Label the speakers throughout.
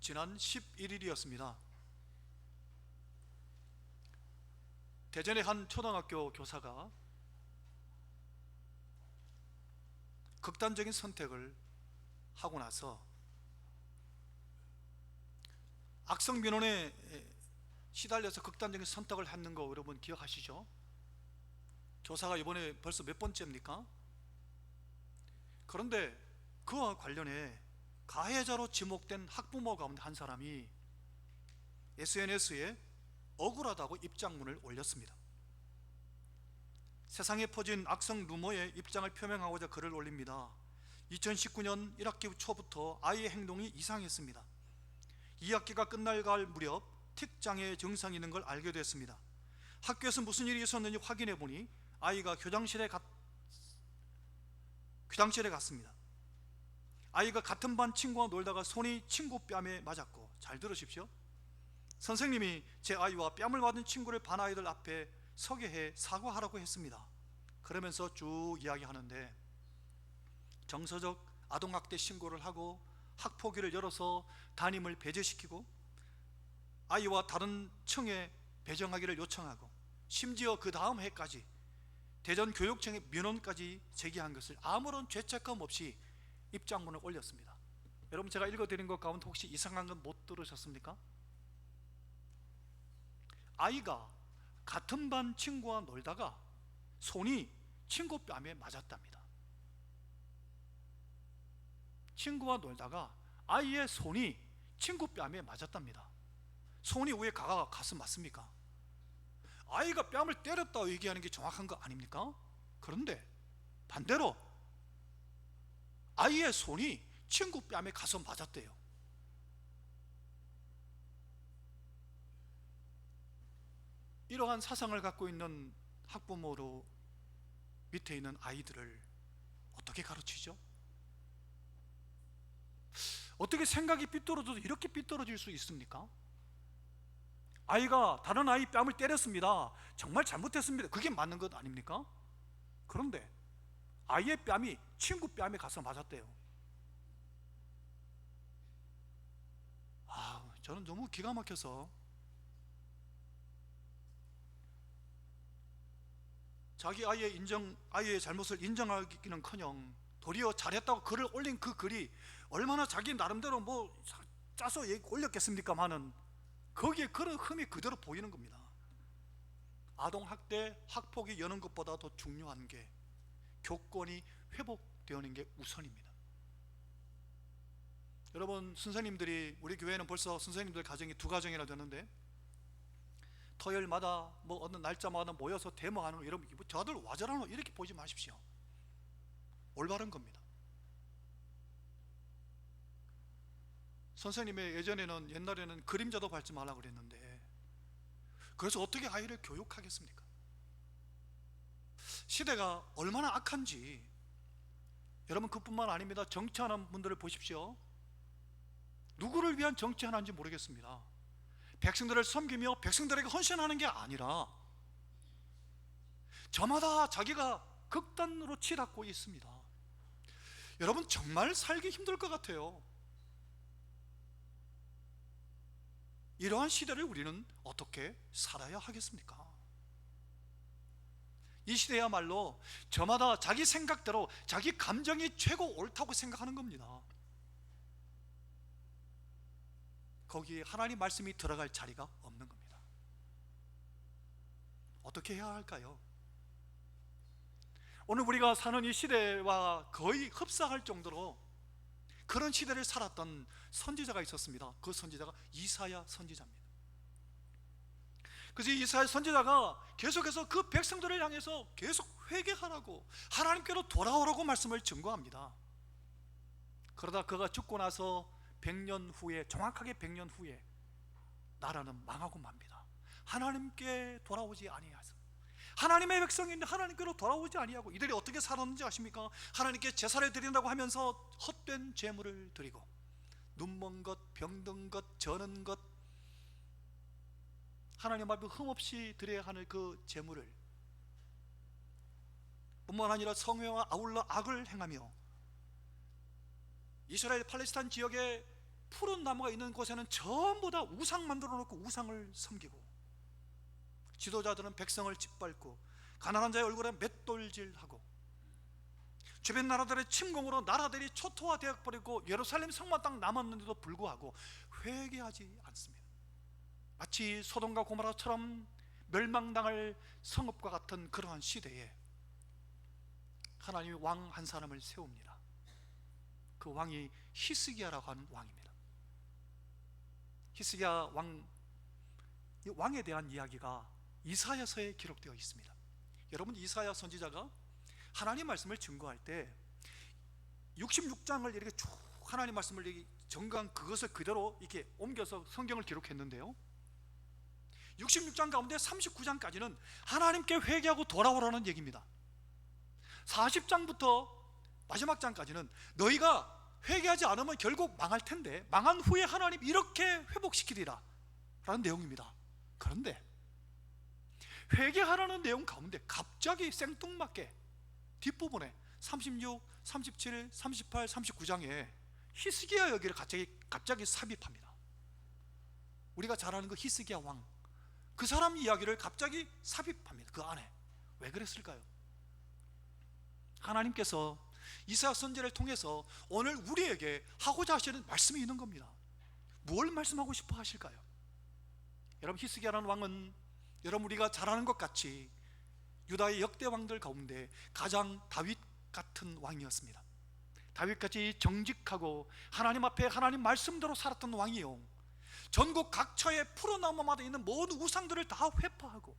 Speaker 1: 지난 11일이었습니다. 대전의 한 초등학교 교사가 극단적인 선택을 하고 나서 악성 민원에 시달려서 극단적인 선택을 했는 거 여러분 기억하시죠? 교사가 이번에 벌써 몇 번째입니까? 그런데 그와 관련해 가해자로 지목된 학부모 가운데 한 사람이 SNS에 억울하다고 입장문을 올렸습니다. 세상에 퍼진 악성 루머에 입장을 표명하고자 글을 올립니다. 2019년 1학기 초부터 아이의 행동이 이상했습니다. 2학기가 끝날 무렵 틱장애 증상이 있는 걸 알게 됐습니다. 학교에서 무슨 일이 있었는지 확인해 보니 아이가 교장실에 갔습니다. 아이가 같은 반 친구와 놀다가 손이 친구 뺨에 맞았고, 잘 들으십시오. 선생님이 제 아이와 뺨을 맞은 친구를 반 아이들 앞에 서게 해 사과하라고 했습니다. 그러면서 쭉 이야기하는데, 정서적 아동학대 신고를 하고 학폭위를 열어서 담임을 배제시키고 아이와 다른 층에 배정하기를 요청하고, 심지어 그 다음 해까지 대전교육청에 민원까지 제기한 것을 아무런 죄책감 없이 입장문을 올렸습니다. 여러분, 제가 읽어드린 것 가운데 혹시 이상한 건 못 들으셨습니까? 아이가 같은 반 친구와 놀다가 손이 친구 뺨에 맞았답니다. 친구와 놀다가 아이의 손이 친구 뺨에 맞았답니다. 손이 왜 가슴 맞습니까? 아이가 뺨을 때렸다고 얘기하는 게 정확한 거 아닙니까? 그런데 반대로 아이의 손이 친구 뺨에 가서 맞았대요. 이러한 사상을 갖고 있는 학부모로 밑에 있는 아이들을 어떻게 가르치죠? 어떻게 생각이 삐뚤어져도 이렇게 삐뚤어질 수 있습니까? 아이가 다른 아이 뺨을 때렸습니다. 정말 잘못했습니다. 그게 맞는 것 아닙니까? 그런데 아이의 뺨이 친구 뺨에 가서 맞았대요. 저는 너무 기가 막혀서 자기 아이의 잘못을 인정하기는커녕 도리어 잘했다고 글을 올린 그 글이 얼마나 자기 나름대로 짜서 올렸겠습니까마는 거기에 그런 흠이 그대로 보이는 겁니다. 아동학대, 학폭이 여는 것보다 더 중요한 게 교권이 회복되는 게 우선입니다. 여러분, 선생님들이, 우리 교회는 벌써 선생님들 가정이 2가정이나 되는데 토요일마다 어느 날짜마다 모여서 데모하는 거, 여러분 저들 와저라는 거 이렇게 보지 마십시오. 올바른 겁니다. 선생님의 옛날에는 그림자도 밟지 말라고 그랬는데, 그래서 어떻게 아이를 교육하겠습니까? 시대가 얼마나 악한지 여러분, 그뿐만 아닙니다. 정치하는 분들을 보십시오. 누구를 위한 정치하는지 모르겠습니다. 백성들을 섬기며 백성들에게 헌신하는 게 아니라 저마다 자기가 극단으로 치닫고 있습니다. 여러분, 정말 살기 힘들 것 같아요. 이러한 시대를 우리는 어떻게 살아야 하겠습니까? 이 시대야말로 저마다 자기 생각대로 자기 감정이 최고 옳다고 생각하는 겁니다. 거기에 하나님 말씀이 들어갈 자리가 없는 겁니다. 어떻게 해야 할까요? 오늘 우리가 사는 이 시대와 거의 흡사할 정도로 그런 시대를 살았던 선지자가 있었습니다. 그 선지자가 이사야 선지자입니다. 그래서 이사야 선지자가 계속해서 그 백성들을 향해서 계속 회개하라고, 하나님께로 돌아오라고 말씀을 증거합니다. 그러다 그가 죽고 나서 100년 후에, 정확하게 100년 후에 나라는 망하고 맙니다. 하나님께 돌아오지 아니하서, 하나님의 백성인데 하나님께로 돌아오지 아니하고 이들이 어떻게 살았는지 아십니까? 하나님께 제사를 드린다고 하면서 헛된 제물을 드리고, 눈먼 것, 병든 것, 저는 것, 하나님 앞에 흠없이 드려야 하는 그 제물을 뿐만 아니라 성회와 아울러 악을 행하며 이스라엘 팔레스타인 지역에 푸른 나무가 있는 곳에는 전부 다 우상 만들어 놓고 우상을 섬기고, 지도자들은 백성을 짓밟고 가난한 자의 얼굴에 맷돌질하고, 주변 나라들의 침공으로 나라들이 초토화되어 버리고 예루살렘 성만 딱 남았는데도 불구하고 회개하지 않습니다. 마치 소돔과 고모라처럼 멸망당할 성읍과 같은 그러한 시대에 하나님이 왕 한 사람을 세웁니다. 그 왕이 히스기야라고 하는 왕입니다. 히스기야 이 왕에 대한 이야기가 이사야서에 기록되어 있습니다. 여러분, 이사야 선지자가 하나님 말씀을 증거할 때 66장을 이렇게 쭉 하나님 말씀을 이렇게 정강 그것을 그대로 이렇게 옮겨서 성경을 기록했는데요, 66장 가운데 39장까지는 하나님께 회개하고 돌아오라는 얘기입니다. 40장부터 마지막 장까지는 너희가 회개하지 않으면 결국 망할 텐데 망한 후에 하나님 이렇게 회복시키리라 라는 내용입니다. 그런데 회개하라는 내용 가운데 갑자기 생뚱맞게 뒷부분에 36, 37, 38, 39장에 히스기야 여기를 갑자기 삽입합니다. 우리가 잘 아는 그 히스기야 왕, 그 사람 이야기를 갑자기 삽입합니다. 그 안에 왜 그랬을까요? 하나님께서 이사야 선지자를 통해서 오늘 우리에게 하고자 하시는 말씀이 있는 겁니다. 뭘 말씀하고 싶어 하실까요? 여러분, 히스기야라는 왕은 여러분 우리가 잘 아는 것 같이 유다의 역대 왕들 가운데 가장 다윗 같은 왕이었습니다. 다윗같이 정직하고 하나님 앞에 하나님 말씀대로 살았던 왕이요, 전국 각처에 푸른 나무마다 있는 모든 우상들을 다 회파하고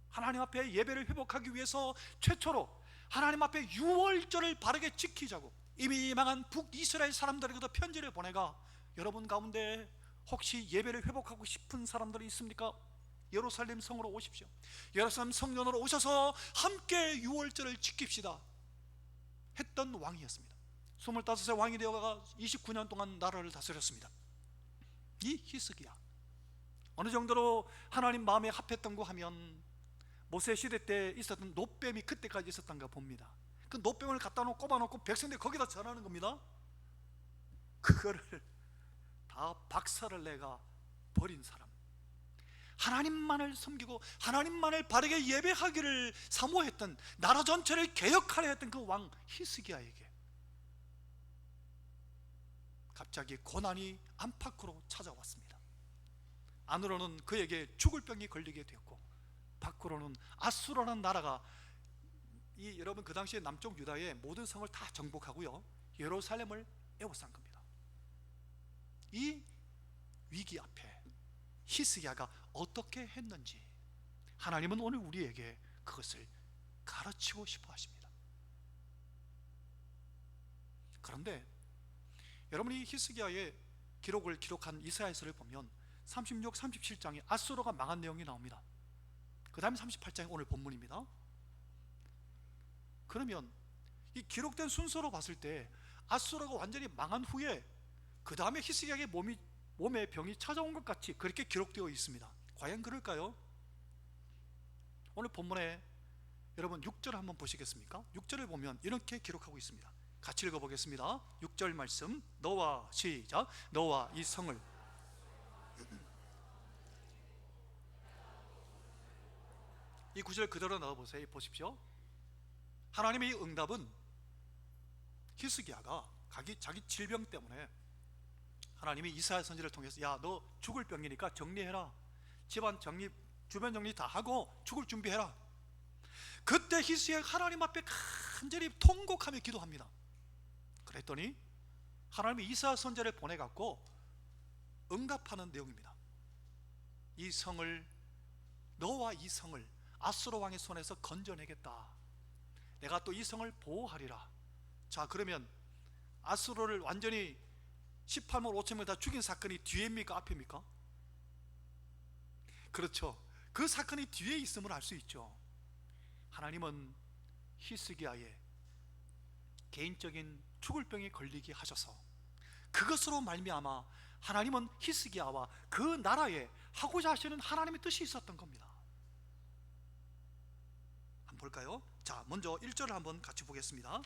Speaker 1: 하나님 앞에 예배를 회복하기 위해서 최초로 하나님 앞에 유월절을 바르게 지키자고 이미 망한 북이스라엘 사람들에게도 편지를 보내가 여러분 가운데 혹시 예배를 회복하고 싶은 사람들이 있습니까? 예루살렘 성으로 오십시오. 예루살렘 성전으로 오셔서 함께 유월절을 지킵시다 했던 왕이었습니다. 25세 왕이 되어가 29년 동안 나라를 다스렸습니다. 이 히스기야 어느 정도로 하나님 마음에 합했던고 하면 모세 시대 때 있었던 놋뱀이 그때까지 있었던가 봅니다. 그 놋뱀을 갖다 놓고 꼽아놓고 백성들이 거기다 전하는 겁니다. 그거를 다 박살을 내가 버린 사람, 하나님만을 섬기고 하나님만을 바르게 예배하기를 사모했던, 나라 전체를 개혁하려 했던 그 왕 히스기야에게 갑자기 고난이 안팎으로 찾아왔습니다. 안으로는 그에게 죽을 병이 걸리게 되었고 밖으로는 아수라는 나라가 여러분 그 당시에 남쪽 유다의 모든 성을 다 정복하고요, 예루살렘을 에워싼 겁니다. 이 위기 앞에 히스기야가 어떻게 했는지 하나님은 오늘 우리에게 그것을 가르치고 싶어 하십니다. 그런데 여러분이 히스기야의 기록을 기록한 이사야서를 보면 36, 37장에 아수르가 망한 내용이 나옵니다. 그 다음에 38장이 오늘 본문입니다. 그러면 이 기록된 순서로 봤을 때 아수르가 완전히 망한 후에 그 다음에 히스기야의 몸에 병이 찾아온 것 같이 그렇게 기록되어 있습니다. 과연 그럴까요? 오늘 본문에 여러분 6절 한번 보시겠습니까? 6절을 보면 이렇게 기록하고 있습니다. 같이 읽어보겠습니다. 6절 말씀, 시작. 너와 이 성을 이 구절 그대로 넣어보세요. 보십시오. 하나님의 응답은 히스기야가 자기 질병 때문에 하나님이 이사야 선지를 통해서 야, 너 죽을 병이니까 정리해라, 집안 정리, 주변 정리 다 하고 죽을 준비해라. 그때 히스기야가 하나님 앞에 간절히 통곡하며 기도합니다. 그랬더니 하나님이 이사야 선지를 보내갖고 응답하는 내용입니다. 이 성을, 너와 이 성을 아수르 왕의 손에서 건져내겠다. 내가 또 이 성을 보호하리라. 자, 그러면 아수르를 완전히 18만 5천 명 다 죽인 사건이 뒤에입니까? 앞입니까? 그렇죠. 그 사건이 뒤에 있음을 알 수 있죠. 하나님은 히스기야의 개인적인 죽을 병에 걸리게 하셔서 그것으로 말미암아 하나님은 히스기야와 그 나라에 하고자 하시는 하나님의 뜻이 있었던 겁니다. 한번 볼까요? 자, 먼저 1절을 한번 같이 보겠습니다.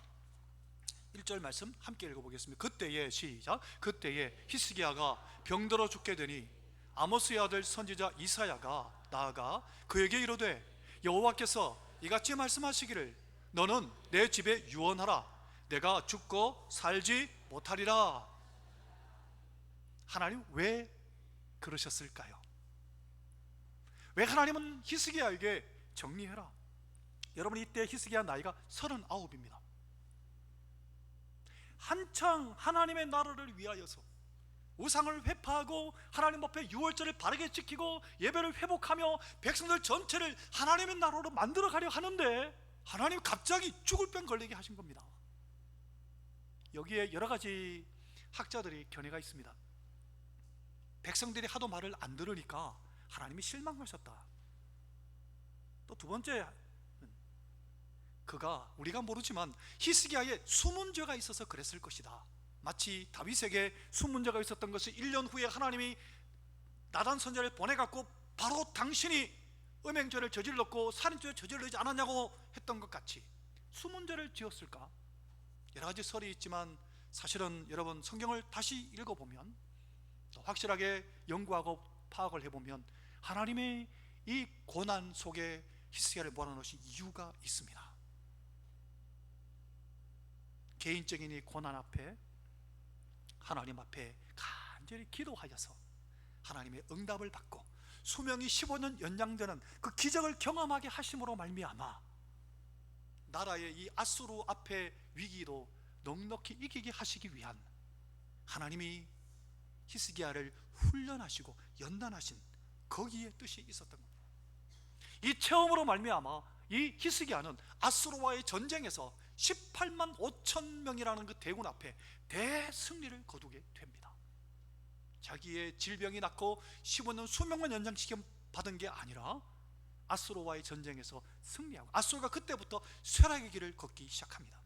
Speaker 1: 1절 말씀 함께 읽어보겠습니다. 그때에 시작. 그때에 히스기야가 병들어 죽게 되니 아모스의 아들 선지자 이사야가 나아가 그에게 이르되 여호와께서 이같이 말씀하시기를 너는 내 집에 유언하라. 내가 죽고 살지 못하리라. 하나님 왜 그러셨을까요? 왜 하나님은 히스기야에게 정리해라. 여러분, 이때 히스기야 나이가 39입니다. 한창 하나님의 나라를 위하여서 우상을 회파하고 하나님 앞에 유월절을 바르게 지키고 예배를 회복하며 백성들 전체를 하나님의 나라로 만들어가려 하는데 하나님 갑자기 죽을 병 걸리게 하신 겁니다. 여기에 여러 가지 학자들이 견해가 있습니다. 백성들이 하도 말을 안 들으니까 하나님이 실망하셨다. 또 두 번째, 그가 우리가 모르지만 히스기야에 숨은 죄가 있어서 그랬을 것이다. 마치 다윗에게 숨은 죄가 있었던 것이 1년 후에 하나님이 나단 선지자를 보내갖고 바로 당신이 음행죄를 저질렀고 살인죄를 저질르지 않았냐고 했던 것 같이 숨은 죄를 지었을까? 여러 가지 설이 있지만 사실은 여러분 성경을 다시 읽어보면 또 확실하게 연구하고 파악을 해보면 하나님의 이 고난 속에 히스기야를 몰아넣으신 이유가 있습니다. 개인적인 이 고난 앞에 하나님 앞에 간절히 기도하여서 하나님의 응답을 받고 수명이 15년 연장되는 그 기적을 경험하게 하심으로 말미암아 나라의 이 아수르 앞에 위기도 넉넉히 이기게 하시기 위한 하나님이 히스기야를 훈련하시고 연단하신 거기에 뜻이 있었던 겁니다. 이 체험으로 말미암아 이 히스기야는 아수르와의 전쟁에서 18만 5천 명이라는 그 대군 앞에 대승리를 거두게 됩니다. 자기의 질병이 낫고 15년 수명만 연장시켜 받은 게 아니라 아수르와의 전쟁에서 승리하고 아수르가 그때부터 쇠락의 길을 걷기 시작합니다.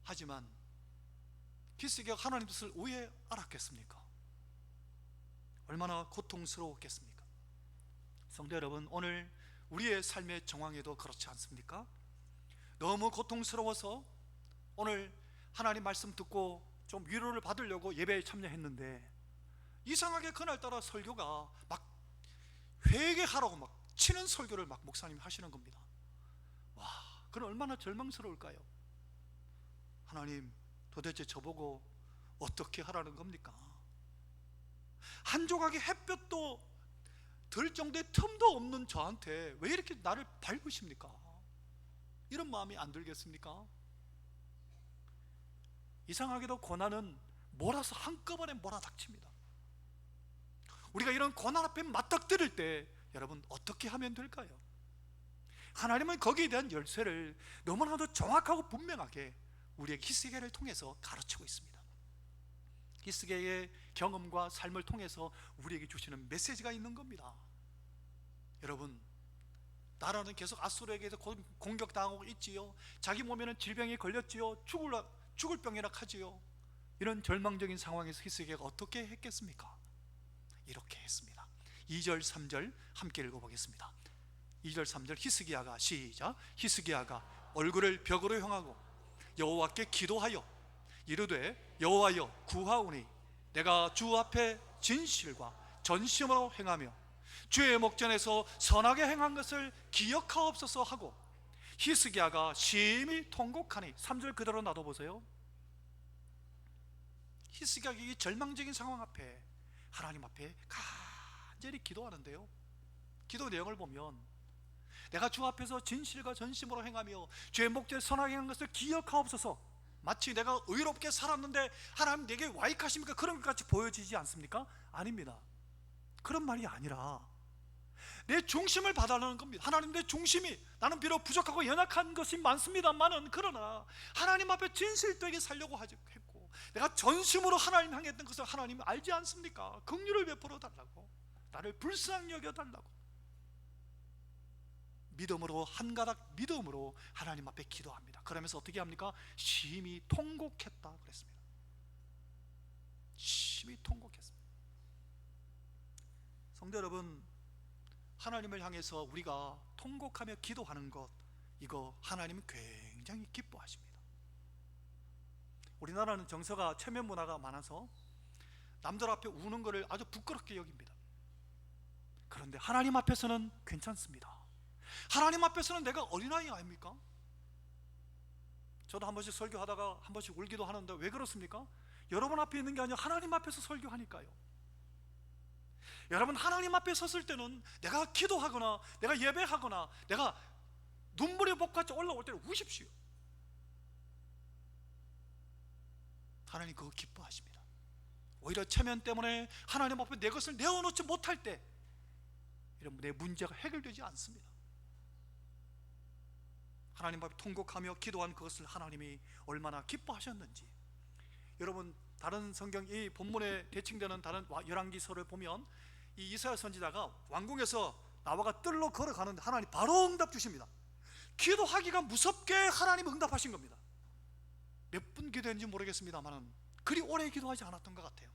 Speaker 1: 하지만 히스기야가 하나님 뜻을 왜 알았겠습니까? 얼마나 고통스러웠겠습니까? 성도 여러분, 오늘 우리의 삶의 정황에도 그렇지 않습니까? 너무 고통스러워서 오늘 하나님 말씀 듣고 좀 위로를 받으려고 예배에 참여했는데 이상하게 그날따라 설교가 막 회개하라고 막 치는 설교를 막 목사님이 하시는 겁니다. 와, 그럼 얼마나 절망스러울까요? 하나님, 도대체 저보고 어떻게 하라는 겁니까? 한 조각의 햇볕도 들 정도의 틈도 없는 저한테 왜 이렇게 나를 밟으십니까? 이런 마음이 안 들겠습니까? 이상하게도 고난은 몰아서 한꺼번에 몰아닥칩니다. 우리가 이런 고난 앞에 맞닥뜨릴 때 여러분 어떻게 하면 될까요? 하나님은 거기에 대한 열쇠를 너무나도 정확하고 분명하게 우리의 히스기야를 통해서 가르치고 있습니다. 히스기야의 경험과 삶을 통해서 우리에게 주시는 메시지가 있는 겁니다. 여러분, 나라는 계속 아수르에게서 공격당하고 있지요. 자기 몸에는 질병이 걸렸지요. 죽을 병이라 하지요. 이런 절망적인 상황에서 히스기야가 어떻게 했겠습니까? 이렇게 했습니다. 2절 3절 함께 읽어보겠습니다. 2절 3절 히스기야가 시작. 히스기야가 얼굴을 벽으로 향하고 여호와께 기도하여 이르되 여호와여 구하오니 내가 주 앞에 진실과 전심으로 행하며 주의 목전에서 선하게 행한 것을 기억하옵소서 하고 히스기야가 심히 통곡하니 3절 그대로 놔둬보세요. 히스기야가 이 절망적인 상황 앞에 하나님 앞에 간절히 기도하는데요, 기도 내용을 보면 내가 주 앞에서 진실과 전심으로 행하며 주의 목전에 선하게 행한 것을 기억하옵소서, 마치 내가 의롭게 살았는데 하나님 내게 와익하십니까? 그런 것 같이 보여지지 않습니까? 아닙니다. 그런 말이 아니라 내 중심을 봐달라는 겁니다. 하나님, 내 중심이, 나는 비록 부족하고 연약한 것이 많습니다만은 그러나 하나님 앞에 진실되게 살려고 했고 내가 전심으로 하나님 향해 했던 것을 하나님 알지 않습니까? 긍휼을 베풀어 달라고, 나를 불쌍히 여겨 달라고 믿음으로, 한 가닥 믿음으로 하나님 앞에 기도합니다. 그러면서 어떻게 합니까? 심히 통곡했다 그랬습니다. 심히 통곡했습니다. 성도 여러분, 하나님을 향해서 우리가 통곡하며 기도하는 것, 이거 하나님은 굉장히 기뻐하십니다. 우리나라는 정서가 체면 문화가 많아서 남들 앞에 우는 것을 아주 부끄럽게 여깁니다. 그런데 하나님 앞에서는 괜찮습니다. 하나님 앞에서는 내가 어린아이 아닙니까? 저도 한 번씩 설교하다가 한 번씩 울기도 하는데 왜 그렇습니까? 여러분 앞에 있는 게 아니라 하나님 앞에서 설교하니까요. 여러분, 하나님 앞에 섰을 때는 내가 기도하거나 내가 예배하거나 내가 눈물이 복같이 올라올 때는 우십시오. 하나님 그거 기뻐하십니다. 오히려 체면 때문에 하나님 앞에 내 것을 내어놓지 못할 때 이런 내 문제가 해결되지 않습니다. 하나님 앞에 통곡하며 기도한 그것을 하나님이 얼마나 기뻐하셨는지, 여러분 다른 성경 이 본문에 대칭되는 다른 열왕기서를 보면 이 이사야 선지자가 왕궁에서 나와가 뜰로 걸어가는데 하나님 바로 응답 주십니다. 기도하기가 무섭게 하나님 응답하신 겁니다. 몇 분 기도했는지 모르겠습니다만 그리 오래 기도하지 않았던 것 같아요.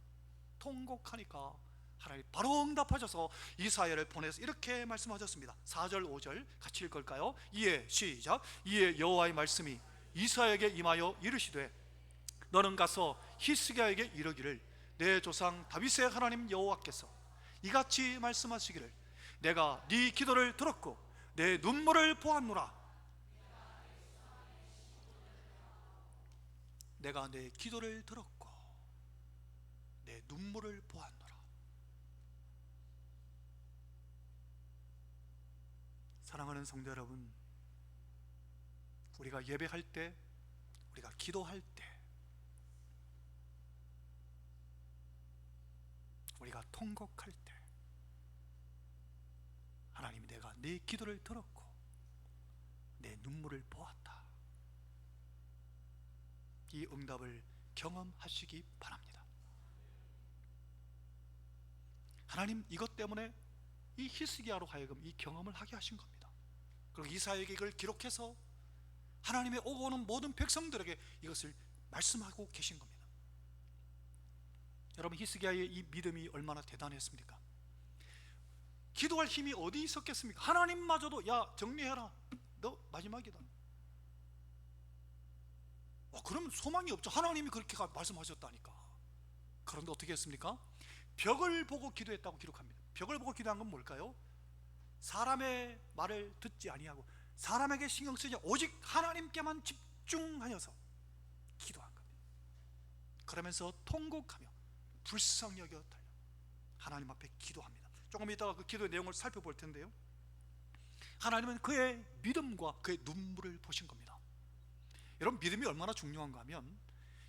Speaker 1: 통곡하니까 하나님 바로 응답하셔서 이사야를 보내서 이렇게 말씀하셨습니다. 4절 5절 같이 읽을까요? 이에 시작. 이에 여호와의 말씀이 이사야에게 임하여 이르시되 너는 가서 히스기야에게 이르기를 내 조상 다윗의 하나님 여호와께서 이같이 말씀하시기를 내가 네 기도를 들었고 내 눈물을 보았노라. 내가 내 기도를 들었고 내 눈물을 보았노라. 사랑하는 성도 여러분, 우리가 예배할 때, 우리가 기도할 때, 우리가 통곡할 때 하나님이 내가 네 기도를 들었고 내 눈물을 보았다, 이 응답을 경험하시기 바랍니다. 하나님 이것 때문에 이 히스기야로 하여금 이 경험을 하게 하신 겁니다. 그리고 이사야에게 이걸 기록해서 하나님의 오고 오는 모든 백성들에게 이것을 말씀하고 계신 겁니다. 여러분, 히스기야의 이 믿음이 얼마나 대단했습니까? 기도할 힘이 어디 있었겠습니까? 하나님마저도 야 정리해라, 너 마지막이다. 그러면 소망이 없죠. 하나님이 그렇게 말씀하셨다니까. 그런데 어떻게 했습니까? 벽을 보고 기도했다고 기록합니다. 벽을 보고 기도한 건 뭘까요? 사람의 말을 듣지 아니하고 사람에게 신경 쓰지 오직 하나님께만 집중하여서 기도한 겁니다. 그러면서 통곡하며 불쌍히 여겨 달려 하나님 앞에 기도합니다. 조금 이따가 그 기도의 내용을 살펴볼 텐데요, 하나님은 그의 믿음과 그의 눈물을 보신 겁니다. 여러분, 믿음이 얼마나 중요한가 하면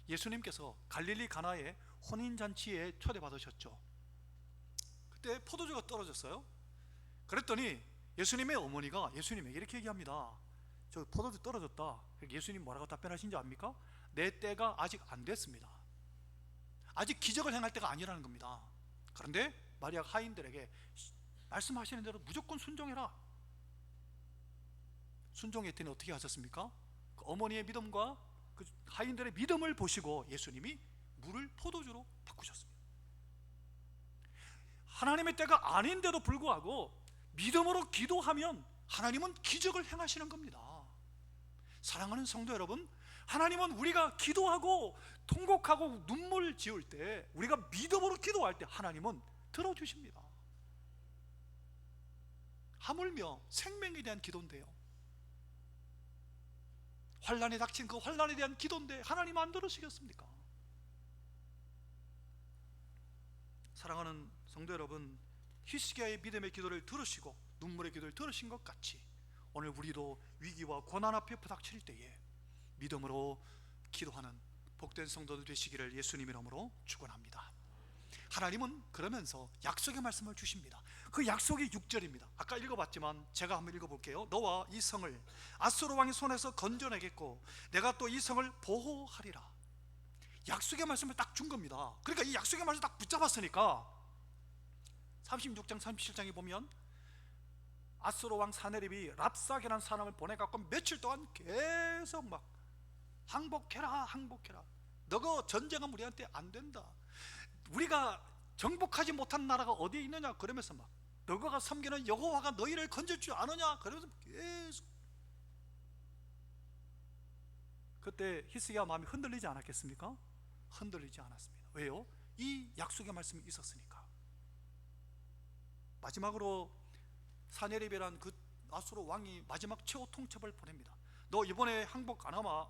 Speaker 1: 예수님께서 갈릴리 가나의 혼인잔치에 초대받으셨죠. 그때 포도주가 떨어졌어요. 그랬더니 예수님의 어머니가 예수님에게 이렇게 얘기합니다. 저 포도주 떨어졌다. 예수님 뭐라고 답변하신지 압니까? 내 때가 아직 안 됐습니다. 아직 기적을 행할 때가 아니라는 겁니다. 그런데 마리아 하인들에게 말씀하시는 대로 무조건 순종해라. 순종했더니 어떻게 하셨습니까? 그 어머니의 믿음과 그 하인들의 믿음을 보시고 예수님이 물을 포도주로 바꾸셨습니다. 하나님의 때가 아닌데도 불구하고 믿음으로 기도하면 하나님은 기적을 행하시는 겁니다. 사랑하는 성도 여러분, 하나님은 우리가 기도하고 통곡하고 눈물 지을 때, 우리가 믿음으로 기도할 때 하나님은 들어주십니다. 하물며 생명에 대한 기도인데요, 환난이 닥친 그 환난에 대한 기도인데 하나님 안 들으시겠습니까? 사랑하는 성도 여러분, 히스기야의 믿음의 기도를 들으시고 눈물의 기도를 들으신 것 같이 오늘 우리도 위기와 고난 앞에 부닥칠 때에 믿음으로 기도하는 복된 성도들 되시기를 예수님 이름으로 축원합니다. 하나님은 그러면서 약속의 말씀을 주십니다. 그 약속이 6절입니다. 아까 읽어봤지만 제가 한번 읽어볼게요. 너와 이 성을 아수르 왕의 손에서 건져내겠고 내가 또 이 성을 보호하리라. 약속의 말씀을 딱 준 겁니다. 그러니까 이 약속의 말씀을 딱 붙잡았으니까 36장 37장에 보면 아수르 왕 사네립이 랍삭이라는 사람을 보내갖고 며칠 동안 계속 막 항복해라 항복해라, 너가 전쟁은 우리한테 안 된다, 우리가 정복하지 못한 나라가 어디에 있느냐 그러면서 막 너가 섬기는 여호와가 너희를 건질 줄 아느냐 그러면서 계속. 그때 히스기야 마음이 흔들리지 않았겠습니까? 흔들리지 않았습니다. 왜요? 이 약속의 말씀이 있었으니까. 마지막으로 사네립이란 그 아수르 왕이 마지막 최후 통첩을 보냅니다. 너 이번에 항복 안 하면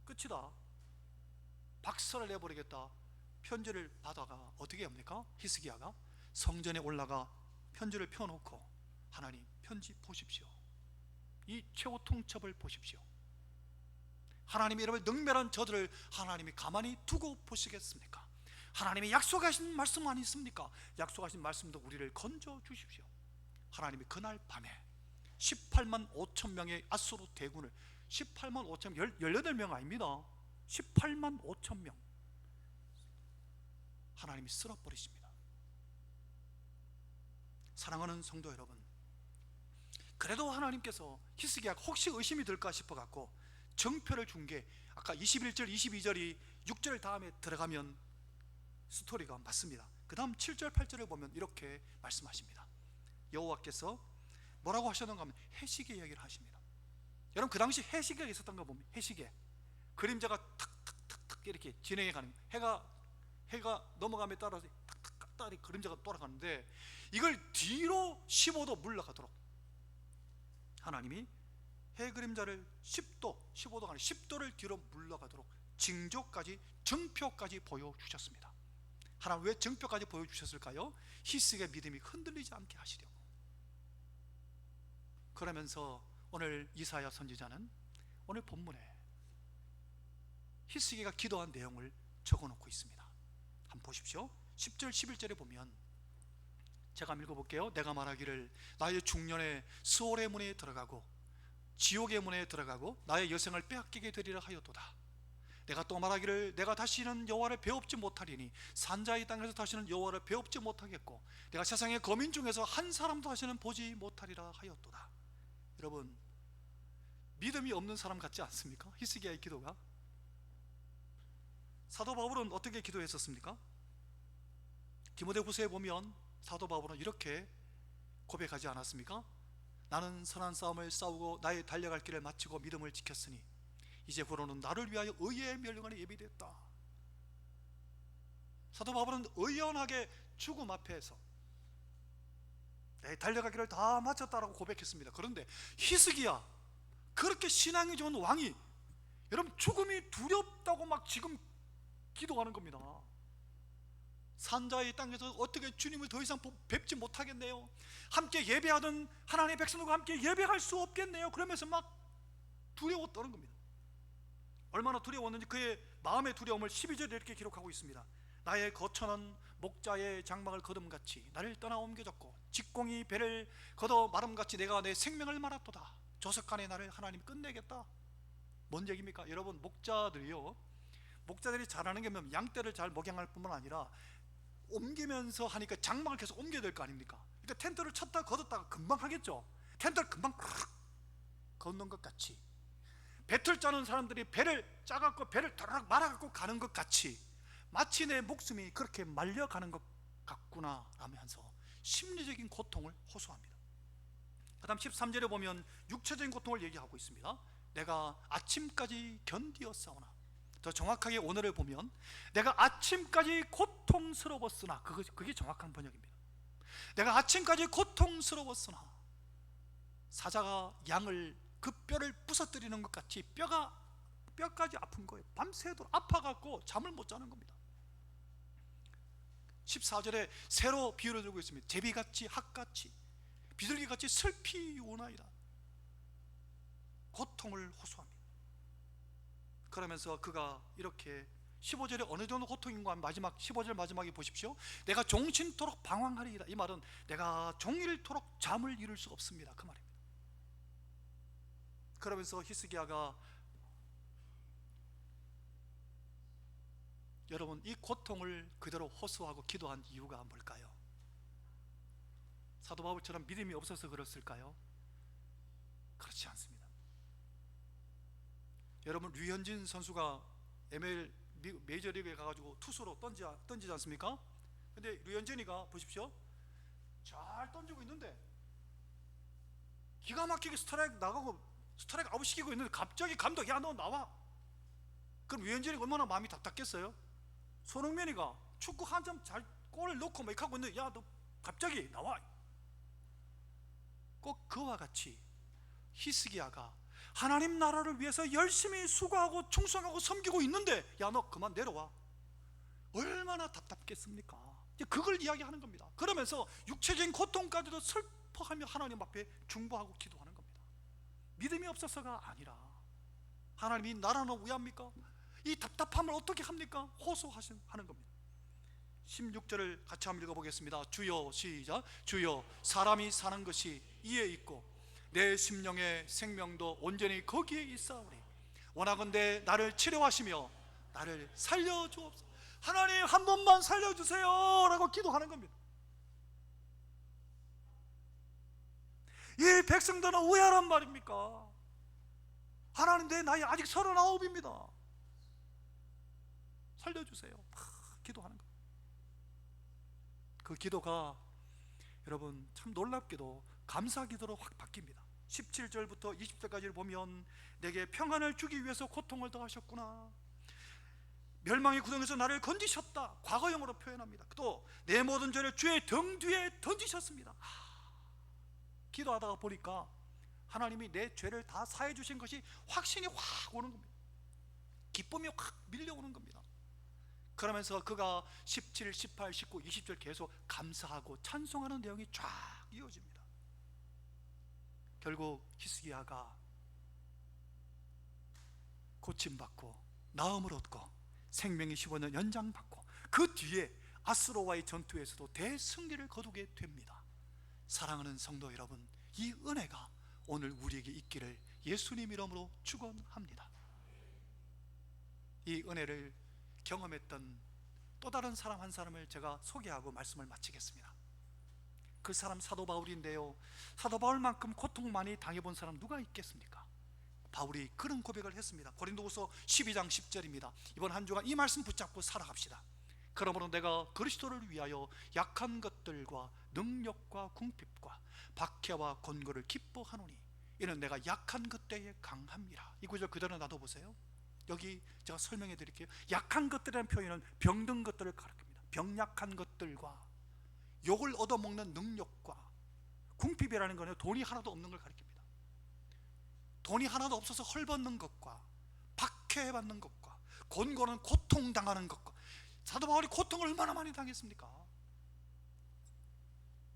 Speaker 1: 끝이다, 박살을 내버리겠다. 편지를 받아가 어떻게 합니까? 히스기야가 성전에 올라가 편지를 펴놓고, 하나님 편지 보십시오, 이 최후 통첩을 보십시오. 하나님이 이러면 능멸한 저들을 하나님이 가만히 두고 보시겠습니까? 하나님이 약속하신 말씀 아니 있습니까? 약속하신 말씀도 우리를 건져 주십시오. 하나님이 그날 밤에 18만 5천 명의 아수르 대군을, 18만 5천 명, 18명 아닙니다. 18만 5천 명 하나님이 쓸어버리십니다. 사랑하는 성도 여러분, 그래도 하나님께서 히스기야가 혹시 의심이 들까 싶어 갖고 정표를 준 게 아까 21절 22절이 6절 다음에 들어가면 스토리가 맞습니다. 그 다음 7절 8절을 보면 이렇게 말씀하십니다. 여호와께서 뭐라고 하셨는가 하면 해시계 이야기를 하십니다. 여러분, 그 당시 해시계가 있었던 거 보면, 해시계 그림자가 탁탁탁탁 이렇게 진행해 가는, 해가 넘어감에 따라서 탁탁탁 그림자가 돌아가는데, 이걸 뒤로 15도 물러가도록 하나님이 해 그림자를 10도, 15도가 아니라 10도를 뒤로 물러가도록 징조까지, 정표까지 보여주셨습니다. 하나님 왜 정표까지 보여주셨을까요? 히스기야의 믿음이 흔들리지 않게 하시려고. 그러면서 오늘 이사야 선지자는 오늘 본문에 히스기야가 기도한 내용을 적어놓고 있습니다. 한번 보십시오. 10절 11절에 보면, 제가 한번 읽어볼게요. 내가 말하기를 나의 중년에 스올의 문에 들어가고 지옥의 문에 들어가고 나의 여생을 빼앗기게 되리라 하였도다. 내가 또 말하기를 내가 다시는 여호와를 배웁지 못하리니 산자의 땅에서 다시는 여호와를 배웁지 못하겠고 내가 세상의 거민 중에서 한 사람도 다시는 보지 못하리라 하였도다. 여러분, 믿음이 없는 사람 같지 않습니까? 히스기야의 기도가. 사도 바울은 어떻게 기도했었습니까? 디모데후서에 보면 사도 바울은 이렇게 고백하지 않았습니까? 나는 선한 싸움을 싸우고 나의 달려갈 길을 마치고 믿음을 지켰으니 이제 후로는 나를 위하여 의의 멸류관이 예비됐다. 사도 바울은 의연하게 죽음 앞에서 내 달려갈 길을 다 마쳤다라고 고백했습니다. 그런데 히스기야, 그렇게 신앙이 좋은 왕이, 여러분 죽음이 두렵다고 막 지금 기도하는 겁니다. 산자의 땅에서 어떻게 주님을 더 이상 뵙지 못하겠네요. 함께 예배하던 하나님의 백성들과 함께 예배할 수 없겠네요. 그러면서 막 두려워 떠는 겁니다. 얼마나 두려웠는지 그의 마음의 두려움을 12절에 이렇게 기록하고 있습니다. 나의 거처는 목자의 장막을 거둠같이 나를 떠나 옮겨졌고 직공이 배를 걷어 마름같이 내가 내 생명을 말았도다. 조석간에 나를 하나님이 끝내겠다. 뭔 얘기입니까? 여러분, 목자들이 잘하는 게 뭐냐면 양떼를 잘 목양할 뿐만 아니라 옮기면서 하니까 장막을 계속 옮겨야 될 거 아닙니까? 그러니까 텐트를 쳤다 걷었다가 금방 하겠죠. 텐트를 금방 걷는 것 같이, 배틀 짜는 사람들이 배를 짜갖고 배를 도락 말아갖고 가는 것 같이 마치 내 목숨이 그렇게 말려가는 것 같구나 라면서 심리적인 고통을 호소합니다. 그 다음 13절에 보면 육체적인 고통을 얘기하고 있습니다. 내가 아침까지 견디었사오나, 더 정확하게 오늘을 보면 내가 아침까지 고통스러웠으나, 그게 정확한 번역입니다. 내가 아침까지 고통스러웠으나, 사자가 양을 그 뼈를 부서뜨리는 것 같이 뼈까지 아픈 거예요. 밤새도록 아파갖고 잠을 못 자는 겁니다. 14절에 새로 비유를 들고 있습니다. 제비같이 학같이 비둘기같이 슬피 우나이다. 고통을 호소합니다. 그러면서 그가 이렇게 15절에 어느 정도 고통인가 하면 마지막 15절 마지막에 보십시오. 내가 종신토록 방황하리이다. 이 말은 내가 종일토록 잠을 이룰 수 없습니다, 그 말입니다. 그러면서 히스기야가, 여러분, 이 고통을 그대로 호소하고 기도한 이유가 뭘까요? 사도 바울처럼 믿음이 없어서 그랬을까요? 그렇지 않습니다. 여러분, 류현진 선수가 ML 메이저리그에 가가지고 투수로 던지지 않습니까? 근데 류현진이가 보십시오, 잘 던지고 있는데 기가 막히게 스트라이크 나가고 스트라이크 아웃 시키고 있는데 갑자기 감독이 야 너 나와, 그럼 유현진이가 얼마나 마음이 답답겠어요? 손흥민이가 축구 한점 잘 골을 넣고 막 하고 있는데, 야 너 갑자기 나와. 꼭 그와 같이 히스기야가 하나님 나라를 위해서 열심히 수고하고 충성하고 섬기고 있는데, 야 너 그만 내려와. 얼마나 답답겠습니까? 그걸 이야기하는 겁니다. 그러면서 육체적인 고통까지도 슬퍼하며 하나님 앞에 중보하고 기도하는 겁니다. 믿음이 없어서가 아니라 하나님이 나라는 왜 합니까? 이 답답함을 어떻게 합니까? 호소하는 겁니다. 16절을 같이 한번 읽어보겠습니다. 주여, 시작. 주여, 사람이 사는 것이 이에 있고 내 심령의 생명도 온전히 거기에 있사오니 원하건대 나를 치료하시며 나를 살려주옵소서. 하나님 한 번만 살려주세요 라고 기도하는 겁니다. 이 백성들은 왜 하란 말입니까? 하나님 내 나이 아직 39입니다. 살려주세요. 기도하는 겁니다. 그 기도가 여러분 참 놀랍게도 감사 기도로 확 바뀝니다. 17절부터 20절까지를 보면 내게 평안을 주기 위해서 고통을 더하셨구나, 멸망의 구덩이에서 나를 건지셨다, 과거형으로 표현합니다. 또 내 모든 죄를 주의 등 뒤에 던지셨습니다. 기도하다가 보니까 하나님이 내 죄를 다 사해 주신 것이 확신이 확 오는 겁니다. 기쁨이 확 밀려오는 겁니다. 그러면서 그가 17, 18, 19, 20절 계속 감사하고 찬송하는 내용이 쫙 이어집니다. 결국 히스기야가 고침받고 나음을 얻고 생명이 15년 연장받고 그 뒤에 아스로와의 전투에서도 대승리를 거두게 됩니다. 사랑하는 성도 여러분, 이 은혜가 오늘 우리에게 있기를 예수님 이름으로 축원합니다. 이 은혜를 경험했던 또 다른 사람 한 사람을 제가 소개하고 말씀을 마치겠습니다. 그 사람 사도 바울인데요, 사도 바울만큼 고통 많이 당해본 사람 누가 있겠습니까? 바울이 그런 고백을 했습니다. 고린도후서 12장 10절입니다. 이번 한 주간 이 말씀 붙잡고 살아갑시다. 그러므로 내가 그리스도를 위하여 약한 것들과 능력과 궁핍과 박해와 곤고를 기뻐하노니 이는 내가 약한 것 때에 강함이라. 이 구절 그대로 놔둬보세요. 여기 제가 설명해 드릴게요. 약한 것들이라는 표현은 병든 것들을 가리킵니다. 병약한 것들과 욕을 얻어먹는 능력과, 궁핍이라는 것은 돈이 하나도 없는 걸 가리킵니다. 돈이 하나도 없어서 헐벗는 것과 박해받는 것과 곤고는 고통당하는 것과, 사도 바울이 고통을 얼마나 많이 당했습니까?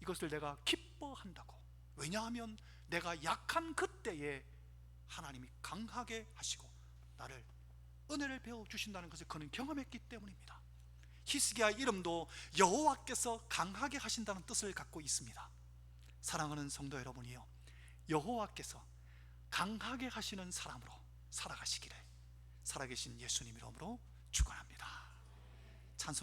Speaker 1: 이것을 내가 기뻐한다고. 왜냐하면 내가 약한 그때에 하나님이 강하게 하시고 나를 은혜를 베어주신다는 것을 그는 경험했기 때문입니다. 히스기야 이름도 여호와께서 강하게 하신다는 뜻을 갖고 있습니다. 사랑하는 성도 여러분이요, 여호와께서 강하게 하시는 사람으로 살아가시기를 살아계신 예수님 이름으로 축원합니다.